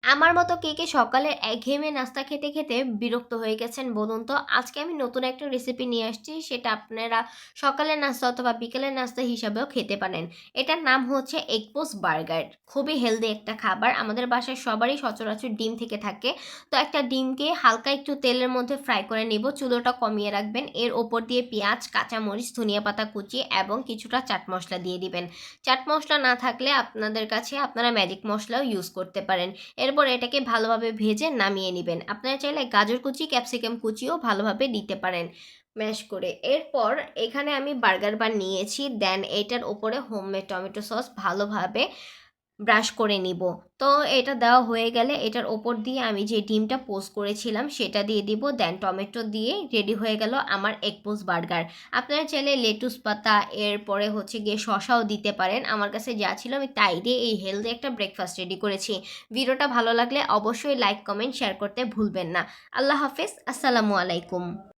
আমার মতো কে সকালের একঘেয়েমি নাস্তা খেতে খেতে বিরক্ত হয়ে গেছেন বলুন তো? আজকে আমি নতুন একটা রেসিপি নিয়ে আসছি, সেটা আপনারা সকালের নাস্তা অথবা বিকেলের নাস্তা হিসাবেও খেতে পারেন। এটার নাম হচ্ছে এগ পোস্ট বার্গার। খুবই হেলদি একটা খাবার। আমাদের বাসায় সবারই সচরাচর ডিম থেকে থাকে। তো একটা ডিমকে হালকা একটু তেলের মধ্যে ফ্রাই করে নিব, চুলোটা কমিয়ে রাখবেন। এর ওপর দিয়ে পেঁয়াজ, কাঁচামরিচ, ধনিয়া পাতা কুচি এবং কিছুটা চাট মশলা দিয়ে দিবেন। চাট মশলা না থাকলে আপনাদের কাছে আপনারা ম্যাজিক মশলাও ইউজ করতে পারেন। এরপর এটাকে ভালোভাবে ভেজে নামিয়ে নেবেন। আপনারা চাইলে গাজর কুচি, ক্যাপসিকাম কুচিও ভালোভাবে দিতে পারেন ম্যাশ করে। এরপর এখানে আমি বার্গার বান নিয়েছি, দেন এটার ওপরে হোমমেড টমেটো সস ভালোভাবে ব্রাশ করে নিব। তো এটা দেওয়া হয়ে গেলে এটার ওপর দিয়ে আমি যে ডিমটা পোস্ট করেছিলাম সেটা দিয়ে দিব, দেন টমেটো দিয়ে রেডি হয়ে গেল আমার এগ পোস্ট বার্গার। আপনারা চাইলে লেটুস পাতা, এরপরে হচ্ছে গিয়ে শসাও দিতে পারেন। আমার কাছে যা ছিল আমি তাই দিয়ে এই হেলদি একটা ব্রেকফাস্ট রেডি করেছি। ভিডিওটা ভালো লাগলে অবশ্যই লাইক, কমেন্ট, শেয়ার করতে ভুলবেন না। আল্লাহ হাফেজ, আসসালামু আলাইকুম।